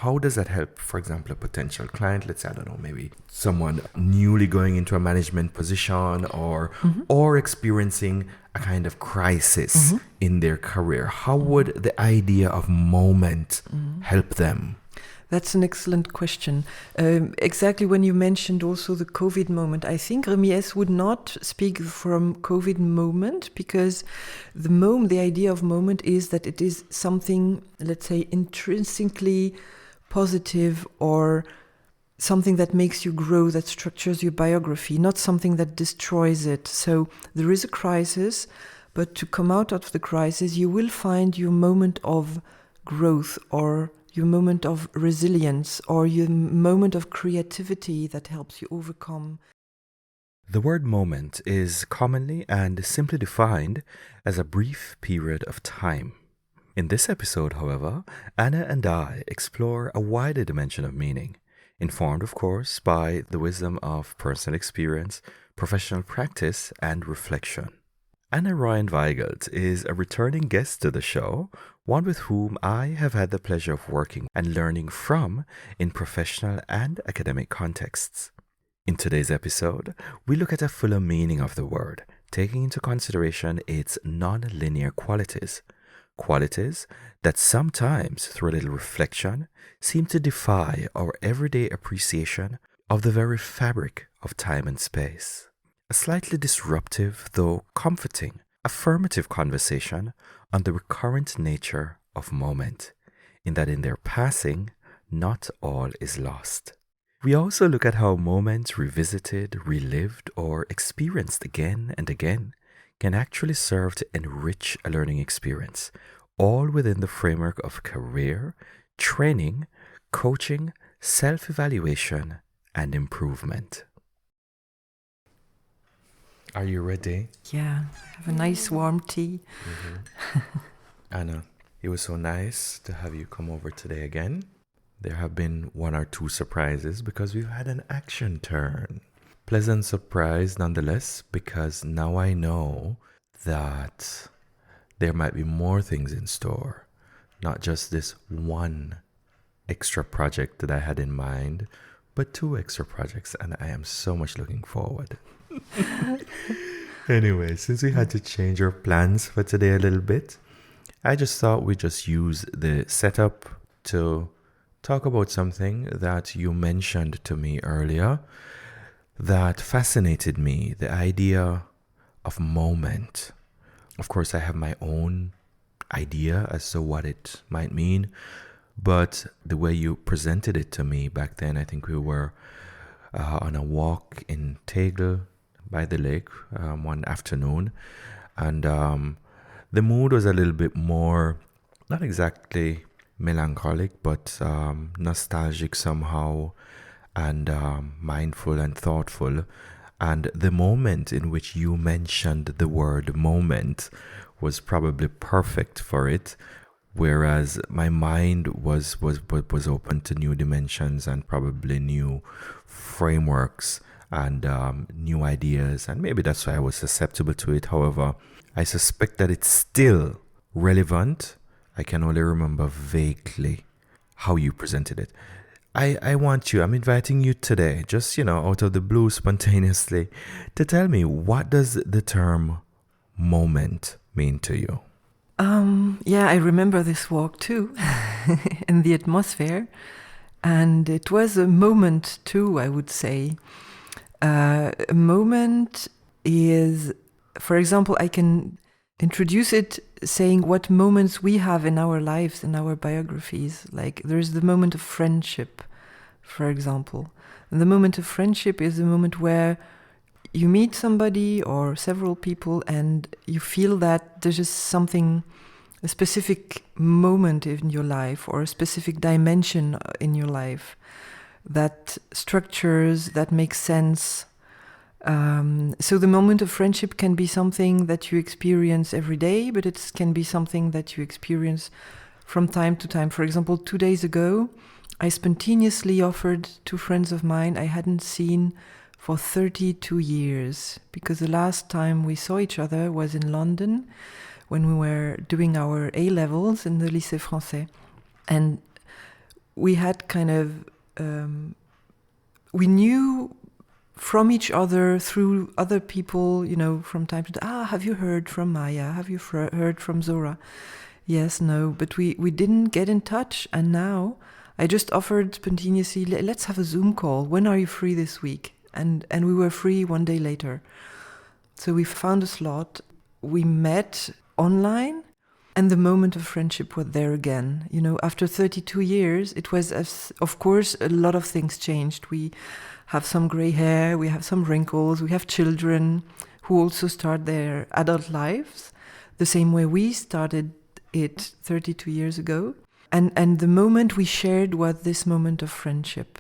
How does that help, for example, a potential client? Let's say, I don't know, maybe someone newly going into a management position or experiencing a kind of crisis in their career. How would the idea of moment help them? That's an excellent question. Exactly when you mentioned also the COVID moment, I think Remy would not speak from COVID moment, because the idea of moment is that it is something, let's say, intrinsically positive, or something that makes you grow, that structures your biography, not something that destroys it. So there is a crisis, but to come out of the crisis, you will find your moment of growth, or your moment of resilience, or your moment of creativity that helps you overcome. The word moment is commonly and simply defined as a brief period of time. In this episode, however, Anna and I explore a wider dimension of meaning, informed, of course, by the wisdom of personal experience, professional practice, and reflection. Anna Ryan-Weigelt is a returning guest to the show, one with whom I have had the pleasure of working and learning from in professional and academic contexts. In today's episode, we look at a fuller meaning of the word, taking into consideration its non-linear qualities that sometimes, through a little reflection, seem to defy our everyday appreciation of the very fabric of time and space. A slightly disruptive, though comforting, affirmative conversation on the recurrent nature of moment, in that in their passing, not all is lost. We also look at how moments revisited, relived, or experienced again and again can actually serve to enrich a learning experience, all within the framework of career, training, coaching, self-evaluation, and improvement. Are you ready? Yeah, have a nice warm tea. Anna, it was so nice to have you come over today again. There have been one or two surprises because we've had an action turn. Pleasant surprise nonetheless, because now I know that there might be more things in store. Not just this one extra project that I had in mind, but 2 extra projects, and I am so much looking forward. Anyway, since we had to change our plans for today a little bit, I just thought we'd just use the setup to talk about something that you mentioned to me earlier that fascinated me, the idea of moment. Of course, I have my own idea as to what it might mean, but the way you presented it to me back then, I think we were on a walk in Tegel by the lake one afternoon, and the mood was a little bit more, not exactly melancholic, but nostalgic somehow, and mindful and thoughtful. And the moment in which you mentioned the word moment was probably perfect for it, whereas my mind was open to new dimensions and probably new frameworks and new ideas, and maybe that's why I was susceptible to it. However, I suspect that it's still relevant. I can only remember vaguely how you presented it. I'm inviting you today, just, out of the blue, spontaneously, to tell me, what does the term moment mean to you? Yeah, I remember this walk too, and the atmosphere. And it was a moment too, I would say. A moment is, for example, I can introduce it saying what moments we have in our lives, in our biographies. Like there's the moment of friendship, for example. And the moment of friendship is the moment where you meet somebody or several people and you feel that there's just something, a specific moment in your life or a specific dimension in your life that structures, that makes sense. So the moment of friendship can be something that you experience every day, but it can be something that you experience from time to time. For example, 2 days ago, I spontaneously offered 2 friends of mine I hadn't seen for 32 years, because the last time we saw each other was in London when we were doing our A-levels in the Lycée Français. And we had kind of, we knew from each other through other people, from time to time, have you heard from Maya? Have you heard from Zora? Yes, no, but we didn't get in touch. And now I just offered spontaneously, let's have a Zoom call. When are you free this week? And we were free one day later. So we found a slot. We met online, and the moment of friendship was there again. After 32 years, it was, of course, a lot of things changed. We have some gray hair, we have some wrinkles, we have children who also start their adult lives the same way we started it 32 years ago. And the moment we shared was this moment of friendship.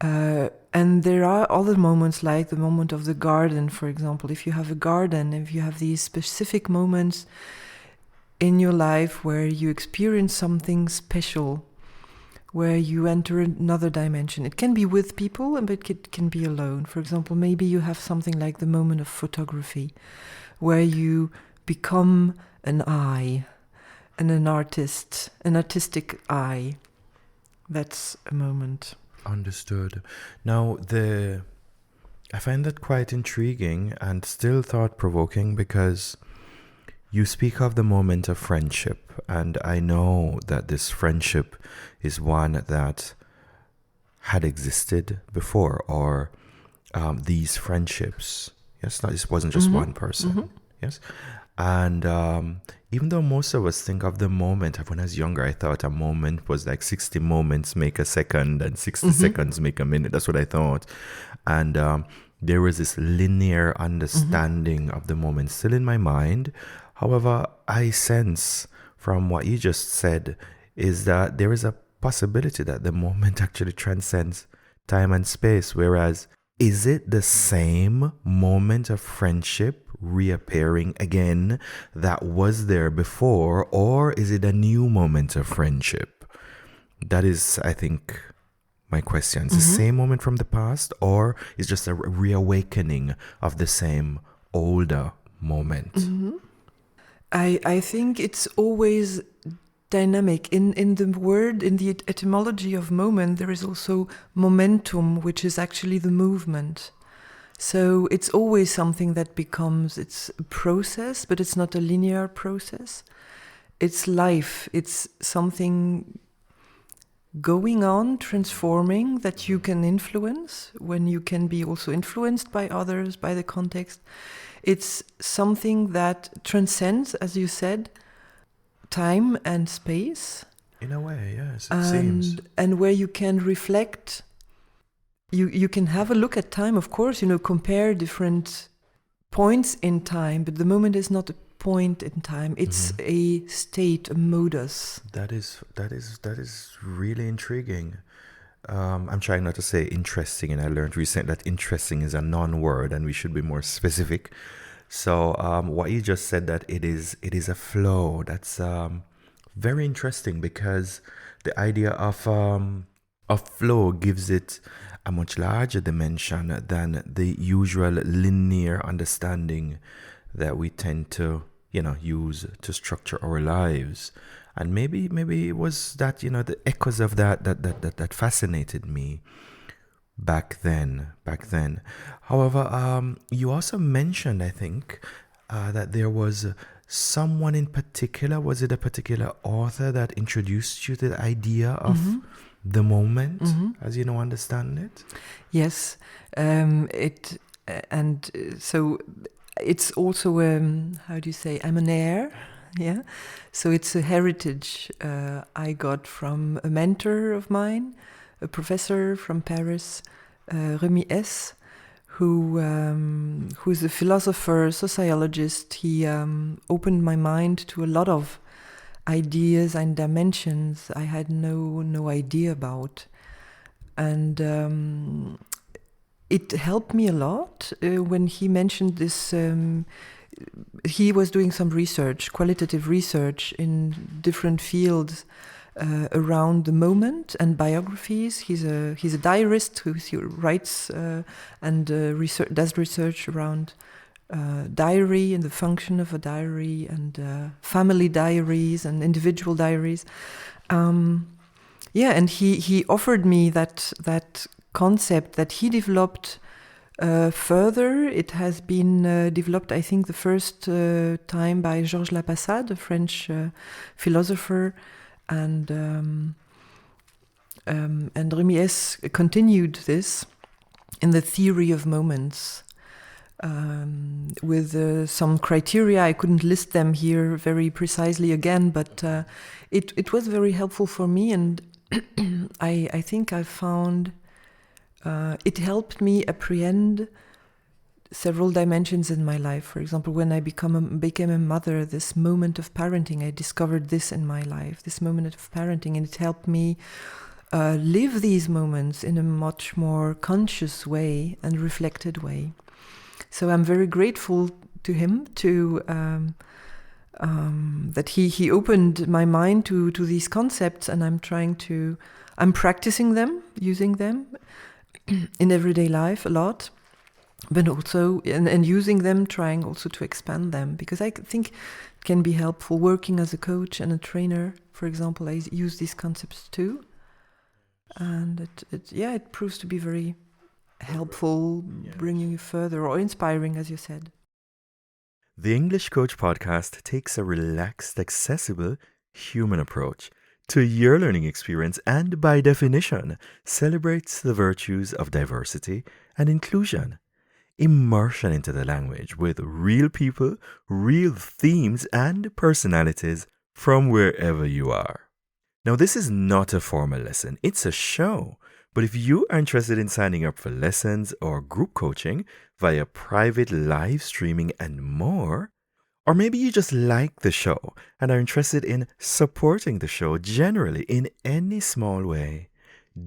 And there are other moments, like the moment of the garden, for example. If you have a garden, if you have these specific moments in your life where you experience something special, where you enter another dimension. It can be with people, but it can be alone. For example, maybe you have something like the moment of photography, where you become an eye, and an artistic eye. That's a moment. Understood. Now, I find that quite intriguing and still thought-provoking, because you speak of the moment of friendship, and I know that this friendship is one that had existed before, or these friendships. Yes, this wasn't just one person. Yes. And even though most of us think of the moment, when I was younger, I thought a moment was like 60 moments make a second and 60 seconds make a minute. That's what I thought. And there was this linear understanding of the moment still in my mind. However, I sense from what you just said is that there is a possibility that the moment actually transcends time and space. Whereas, is it the same moment of friendship reappearing again that was there before, or is it a new moment of friendship? That is, I think, my question. Is the same moment from the past, or is just a reawakening of the same older moment? I think it's always dynamic. In the word, in the etymology of moment, there is also momentum, which is actually the movement. So it's always something that becomes, it's a process, but it's not a linear process. It's life. It's something going on, transforming, that you can influence, when you can be also influenced by others, by the context. It's something that transcends, as you said, time and space. In a way, yes, it seems. And where you can reflect, you can have a look at time, of course, compare different points in time, but the moment is not a point in time. It's a state, a modus. That is really intriguing. I'm trying not to say interesting, and I learned recently that interesting is a non-word and we should be more specific. So what you just said, that it is a flow, that's very interesting, because the idea of flow gives it a much larger dimension than the usual linear understanding that we tend to use to structure our lives. And maybe it was that, the echoes of that fascinated me back then. However, you also mentioned, I think, that there was someone in particular. Was it a particular author that introduced you to the idea of the moment, as understand it? Yes. So it's also, how do you say, I'm an heir. Yeah. So it's a heritage I got from a mentor of mine, a professor from Paris, Remy S., who's a philosopher, sociologist. He opened my mind to a lot of ideas and dimensions I had no idea about. And it helped me a lot when he mentioned this. He was doing some research, qualitative research in different fields around the moment and biographies. He's a diarist who writes and does research around diary and the function of a diary, and family diaries and individual diaries. Yeah, and he offered me that concept that he developed further. It has been developed, I think, the first time by Georges Lapassade, a French philosopher, and Remy S. continued this in the theory of moments. With some criteria. I couldn't list them here very precisely again, but it was very helpful for me, and I think I found it helped me apprehend several dimensions in my life. For example, when I became a mother, this moment of parenting, I discovered this in my life, this moment of parenting, and it helped me live these moments in a much more conscious way and reflected way. So I'm very grateful to him that he opened my mind to these concepts, and I'm practicing them, using them in everyday life a lot, but also and using them, trying also to expand them, because I think it can be helpful working as a coach and a trainer. For example, I use these concepts too, and it proves to be very helpful, bringing you further, or inspiring, as you said. The English Coach podcast takes a relaxed, accessible, human approach to your learning experience and, by definition, celebrates the virtues of diversity and inclusion. Immersion into the language with real people, real themes, and personalities from wherever you are. Now, this is not a formal lesson, it's a show. But if you are interested in signing up for lessons or group coaching via private live streaming and more, or maybe you just like the show and are interested in supporting the show generally in any small way,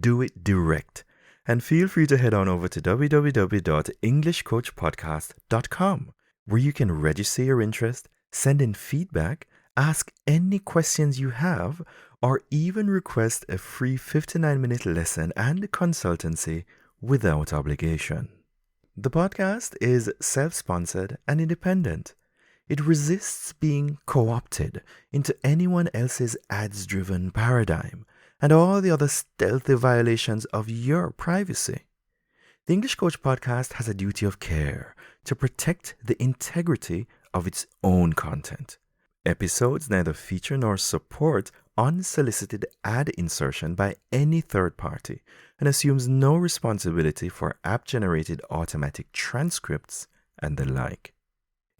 do it direct. And feel free to head on over to www.englishcoachpodcast.com, where you can register your interest, send in feedback, ask any questions you have, or even request a free 59-minute lesson and consultancy without obligation. The podcast is self-sponsored and independent. It resists being co-opted into anyone else's ads-driven paradigm and all the other stealthy violations of your privacy. The English Coach podcast has a duty of care to protect the integrity of its own content. Episodes neither feature nor support unsolicited ad insertion by any third party and assumes no responsibility for app-generated automatic transcripts and the like.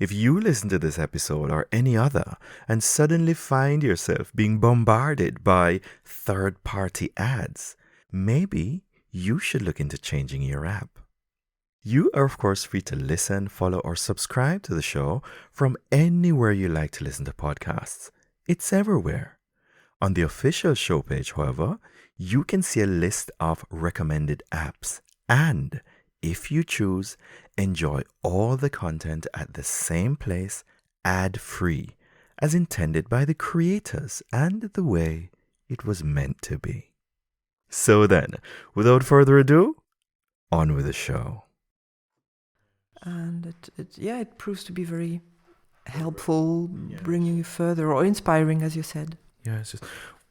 If you listen to this episode or any other and suddenly find yourself being bombarded by third-party ads, maybe you should look into changing your app. You are, of course, free to listen, follow, or subscribe to the show from anywhere you like to listen to podcasts. It's everywhere. On the official show page, however, you can see a list of recommended apps and, if you choose, enjoy all the content at the same place, ad-free, as intended by the creators and the way it was meant to be. So then, without further ado, on with the show. And it proves to be very helpful, bringing you further, or inspiring, as you said. Yeah, it's just,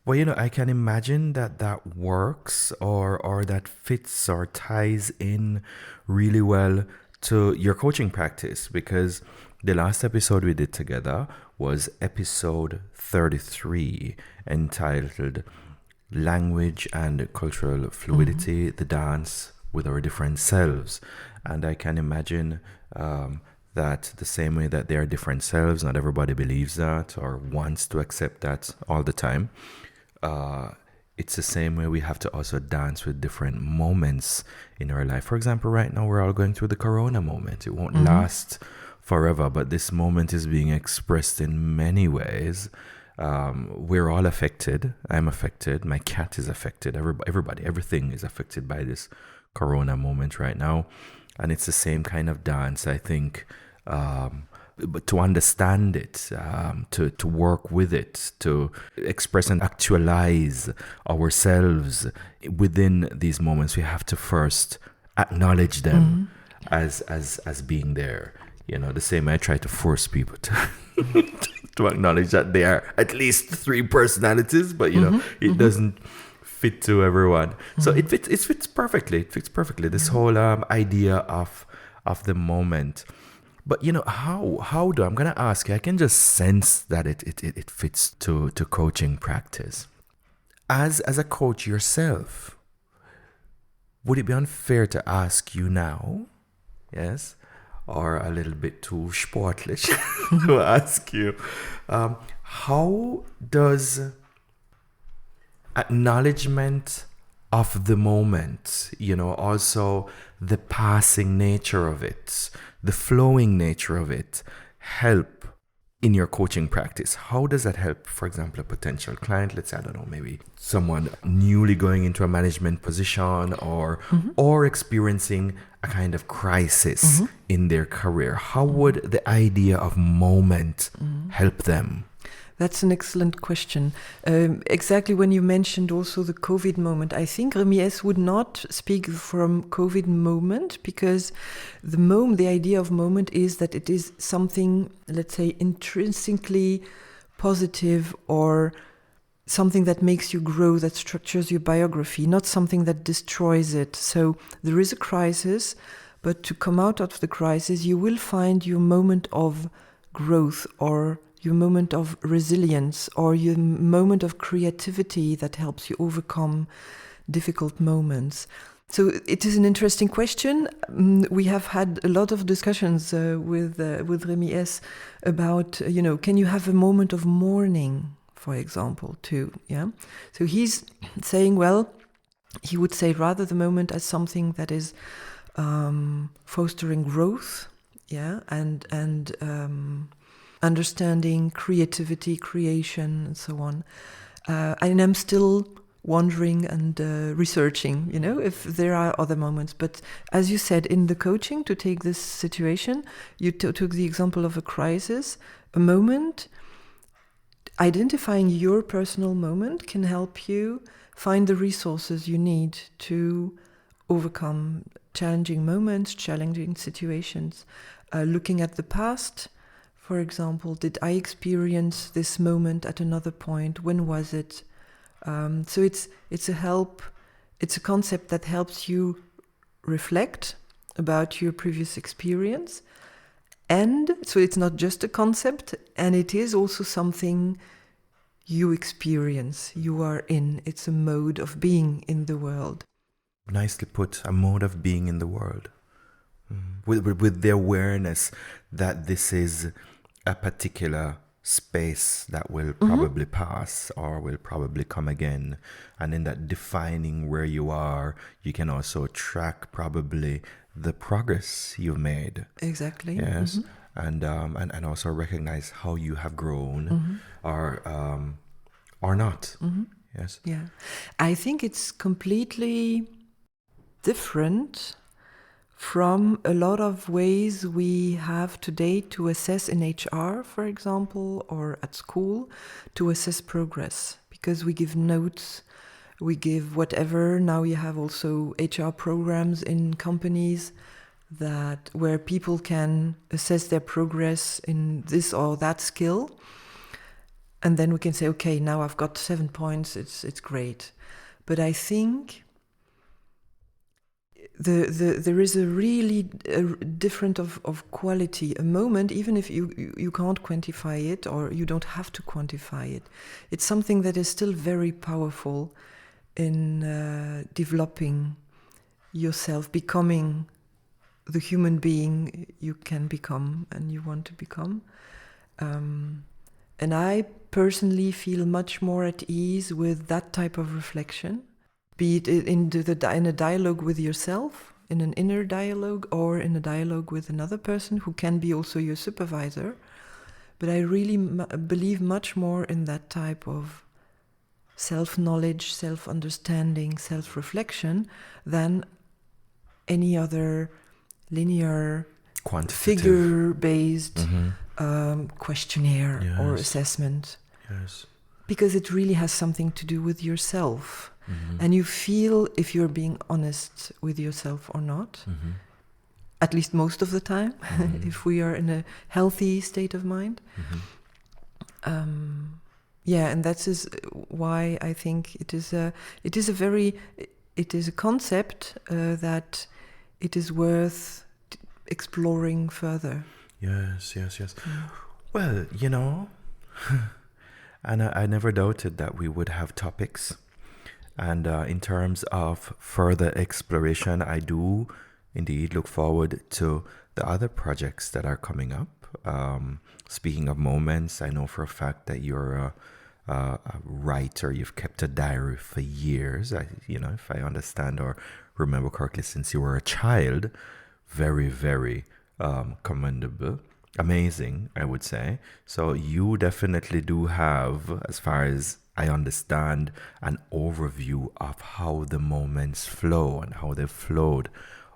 well, I can imagine that works or that fits or ties in really well to your coaching practice, because the last episode we did together was episode 33, entitled Language and Cultural Fluidity, the Dance with Our Different Selves. And I can imagine that the same way that there are different selves, not everybody believes that or wants to accept that all the time. It's the same way we have to also dance with different moments in our life. For example, right now we're all going through the corona moment. It won't last forever, but this moment is being expressed in many ways. We're all affected. I'm affected. My cat is affected. Everybody, everything is affected by this corona moment right now. And it's the same kind of dance, I think, but to understand it, to work with it, to express and actualize ourselves within these moments, we have to first acknowledge them as being there. The same way I try to force people to to acknowledge that they are at least three personalities, but it doesn't fit to everyone. So it fits perfectly. It fits perfectly. This whole idea of the moment. But how do I'm gonna ask you? I can just sense that it fits to coaching practice. As a coach yourself, would it be unfair to ask you now? Yes, or a little bit too sportlich to ask you, how does acknowledgement of the moment, also the passing nature of it, the flowing nature of it, help in your coaching practice? How does that help, for example, a potential client? Let's say, I don't know, maybe someone newly going into a management position or experiencing a kind of crisis in their career. How would the idea of moment help them? That's an excellent question. Exactly when you mentioned also the COVID moment, I think Remy S. would not speak from COVID moment, because the idea of moment is that it is something, let's say, intrinsically positive, or something that makes you grow, that structures your biography, not something that destroys it. So there is a crisis, but to come out of the crisis, you will find your moment of growth, or your moment of resilience, or your moment of creativity that helps you overcome difficult moments. So it is an interesting question. We have had a lot of discussions with Remy S. about, can you have a moment of mourning, for example, too? Yeah. So he's saying, well, he would say rather the moment as something that is fostering growth, yeah, and understanding, creativity, creation, and so on. And I'm still wondering and researching, if there are other moments. But as you said, in the coaching, to take this situation, you took the example of a crisis, a moment. Identifying your personal moment can help you find the resources you need to overcome challenging moments, challenging situations. Looking at the past, for example, did I experience this moment at another point? When was it? So it's a concept that helps you reflect about your previous experience. And so it's not just a concept, and it is also something you experience, you are in. It's a mode of being in the world. Nicely put, a mode of being in the world. With the awareness that this is a particular space that will probably pass or will probably come again. And in that defining where you are, you can also track probably the progress you've made. Exactly. Yes. And also recognize how you have grown or not. Yes. Yeah. I think it's completely different from a lot of ways we have today to assess in HR, for example, or at school, to assess progress. Because we give notes, we give whatever. Now you have also HR programs in companies where people can assess their progress in this or that skill. And then we can say, okay, now I've got 7 points, it's great. But I think there is a really different of quality. A moment, even if you can't quantify it, or you don't have to quantify it, it's something that is still very powerful in developing yourself, becoming the human being you can become and you want to become. And I personally feel much more at ease with that type of reflection, be it in a dialogue with yourself, in an inner dialogue, or in a dialogue with another person who can be also your supervisor. But I really believe much more in that type of self-knowledge, self-understanding, self-reflection than any other linear, figure-based questionnaire or assessment. Yes. Because it really has something to do with yourself. And you feel if you're being honest with yourself or not, at least most of the time, if we are in a healthy state of mind. Yeah, and that is why I think it is a concept that it is worth exploring further. Yes, yes, yes. Well, and I never doubted that we would have topics. And in terms of further exploration, I do indeed look forward to the other projects that are coming up. Speaking of moments, I know for a fact that you're a writer. You've kept a diary for years. If I understand or remember correctly, since you were a child, very, very commendable. Amazing, I would say. So you definitely do have, as far as I understand, an overview of how the moments flow and how they've flowed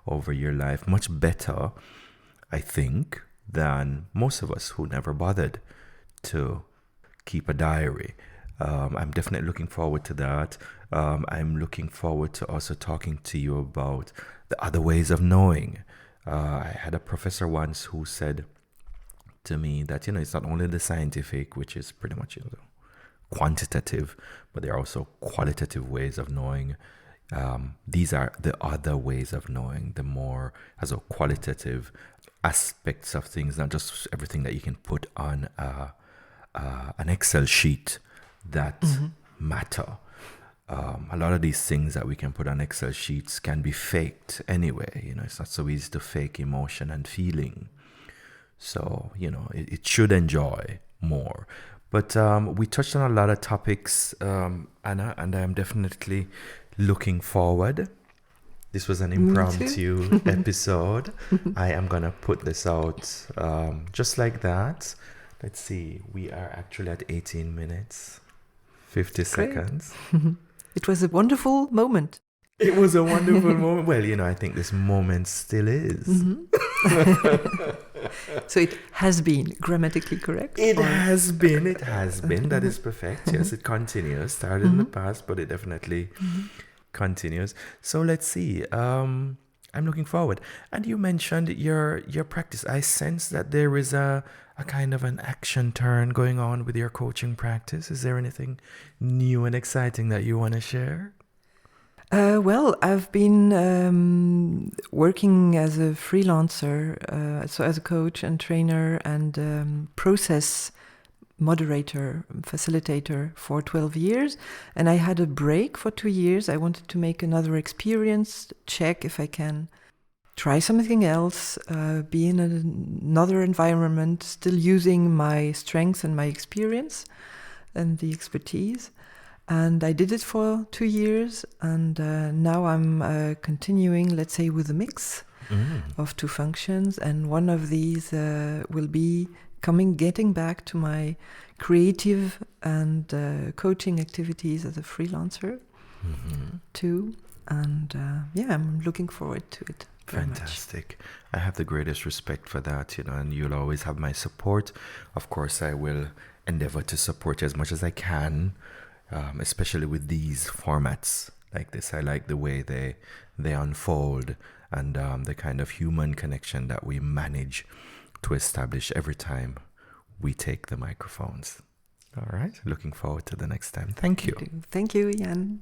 over your life much better, I think, than most of us who never bothered to keep a diary. I'm definitely looking forward to that. I'm looking forward to also talking to you about the other ways of knowing. I had a professor once who said to me that, it's not only the scientific, which is pretty much quantitative, but there are also qualitative ways of knowing. These are the other ways of knowing, the more as a qualitative aspects of things, not just everything that you can put on an Excel sheet that matter. A lot of these things that we can put on Excel sheets can be faked anyway. It's not so easy to fake emotion and feeling. So, it should enjoy more. But we touched on a lot of topics, Anna, and I'm definitely looking forward. This was an impromptu episode. I am going to put this out just like that. Let's see. We are actually at 18 minutes, 50 seconds. It was a wonderful moment. It was a wonderful moment. Well, I think this moment still is. So it has been grammatically correct? It has been. That is perfect. Yes, it continues. Started in the past, but it definitely continues. So let's see. I'm looking forward. And you mentioned your practice. I sense that there is a kind of an action turn going on with your coaching practice. Is there anything new and exciting that you want to share? Well, I've been working as a freelancer, so as a coach and trainer and process moderator, facilitator for 12 years. And I had a break for 2 years. I wanted to make another experience, check if I can try something else, be in another environment, still using my strengths and my experience and the expertise. And I did it for 2 years, and now I'm continuing, let's say, with a mix of two functions. And one of these will be getting back to my creative and coaching activities as a freelancer too. And I'm looking forward to it. Fantastic. I have the greatest respect for that, and you'll always have my support. Of course, I will endeavor to support you as much as I can. Especially with these formats like this. I like the way they unfold and the kind of human connection that we manage to establish every time we take the microphones. All right, looking forward to the next time. Thank you. Thank you, Jan.